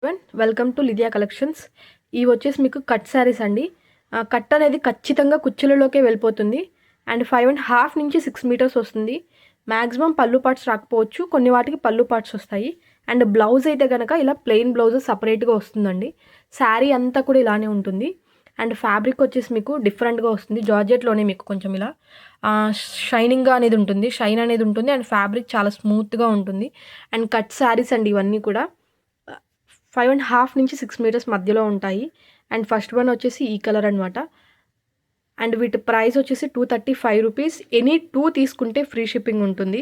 Welcome to లిదియా collections. ఇవి వచ్చేసి మీకు కట్ శారీస్ అండి. కట్ అనేది ఖచ్చితంగా కుచ్చులలోకే వెళ్ళిపోతుంది. అండ్ 5.5 నుంచి 6 మీటర్స్ వస్తుంది. మ్యాక్సిమం పళ్ళు పార్ట్స్ రాకపోవచ్చు, కొన్ని వాటికి పళ్ళు పార్ట్స్ వస్తాయి. అండ్ బ్లౌజ్ అయితే కనుక ఇలా ప్లెయిన్ బ్లౌజ్ సపరేట్గా వస్తుందండి. శారీ అంతా కూడా ఇలానే ఉంటుంది. అండ్ ఫ్యాబ్రిక్ వచ్చేసి మీకు డిఫరెంట్గా వస్తుంది. జార్జెట్లోనే మీకు కొంచెం ఇలా షైనింగ్గా అనేది ఉంటుంది, షైన్ అనేది ఉంటుంది. అండ్ ఫ్యాబ్రిక్ చాలా స్మూత్గా ఉంటుంది. అండ్ కట్ శారీస్ అండి ఇవన్నీ కూడా 5.5 నుంచి 6 మీటర్స్ మధ్యలో ఉంటాయి. అండ్ ఫస్ట్ వన్ వచ్చేసి ఈ కలర్ అనమాట. అండ్ వీటి ప్రైస్ వచ్చేసి 235 రూపీస్. ఎనీ 2 తీసుకుంటే ఫ్రీ షిప్పింగ్ ఉంటుంది.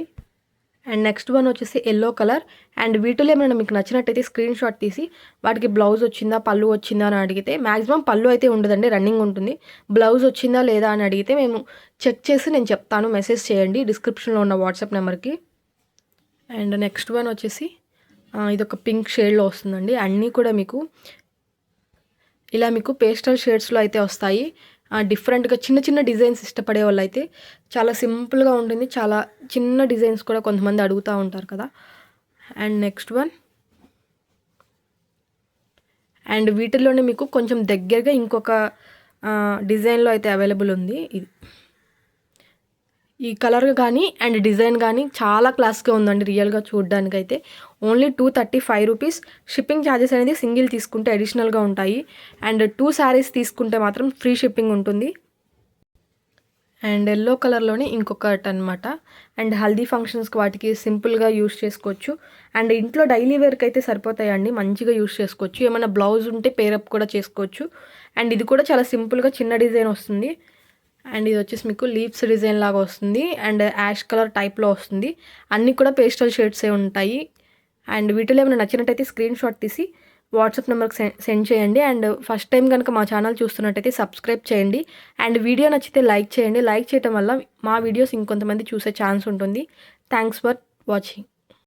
అండ్ నెక్స్ట్ వన్ వచ్చేసి ఎల్లో కలర్. అండ్ వీటిలో ఏమైనా మీకు నచ్చినట్టయితే స్క్రీన్ షాట్ తీసి వాటికి బ్లౌజ్ వచ్చిందా, పళ్ళు వచ్చిందా అని అడిగితే, మ్యాక్సిమం పళ్ళు అయితే ఉండదండి, రన్నింగ్ ఉంటుంది. బ్లౌజ్ వచ్చిందా లేదా అని అడిగితే మేము చెక్ చేసి నేను చెప్తాను. మెసేజ్ చేయండి డిస్క్రిప్షన్లో ఉన్న వాట్సాప్ నెంబర్కి. అండ్ నెక్స్ట్ వన్ వచ్చేసి ఇదొక పింక్ షేడ్లో వస్తుందండి. అన్నీ కూడా మీకు ఇలా మీకు పేస్టల్ షేడ్స్లో అయితే వస్తాయి. డిఫరెంట్గా చిన్న చిన్న డిజైన్స్ ఇష్టపడే వాళ్ళు అయితే చాలా సింపుల్గా ఉంటుంది. చాలా చిన్న డిజైన్స్ కూడా కొంతమంది అడుగుతూ ఉంటారు కదా. అండ్ నెక్స్ట్ వన్, అండ్ వీటిల్లోనే మీకు కొంచెం దగ్గరగా ఇంకొక డిజైన్లో అయితే అవైలబుల్ ఉంది. ఇది ఈ కలర్ కానీ అండ్ డిజైన్ కానీ చాలా క్లాస్గా ఉందండి రియల్గా చూడడానికైతే. Only 235 rupees. షిప్పింగ్ ఛార్జెస్ అనేది సింగిల్ తీసుకుంటే అడిషనల్గా ఉంటాయి. అండ్ 2 శారీస్ తీసుకుంటే మాత్రం ఫ్రీ షిప్పింగ్ ఉంటుంది. అండ్ ఎల్లో కలర్లోనే ఇంకొకటి అనమాట. అండ్ హల్దీ ఫంక్షన్స్కి వాటికి సింపుల్గా యూస్ చేసుకోవచ్చు. అండ్ ఇంట్లో డైలీ వేర్కి అయితే సరిపోతాయండి, మంచిగా యూస్ చేసుకోవచ్చు. ఏమైనా బ్లౌజ్ ఉంటే పేరప్ కూడా చేసుకోవచ్చు. అండ్ ఇది కూడా చాలా సింపుల్గా చిన్న డిజైన్ వస్తుంది. అండ్ ఇది వచ్చేసి మీకు లీవ్స్ డిజైన్ లాగా వస్తుంది. అండ్ యాష్ కలర్ టైప్లో వస్తుంది. అన్నీ కూడా పేస్టల్ షేడ్సే ఉంటాయి. అండ్ వీటిలో ఏమైనా నచ్చినట్టయితే స్క్రీన్ షాట్ తీసి వాట్సాప్ నెంబర్కి సెండ్ చేయండి. అండ్ ఫస్ట్ టైం కనుక మా ఛానల్ చూస్తున్నట్టయితే సబ్స్క్రైబ్ చేయండి. అండ్ వీడియో నచ్చితే లైక్ చేయండి. లైక్ చేయడం వల్ల మా వీడియోస్ ఇంకొంతమంది చూసే ఛాన్స్ ఉంటుంది. Thanks for watching.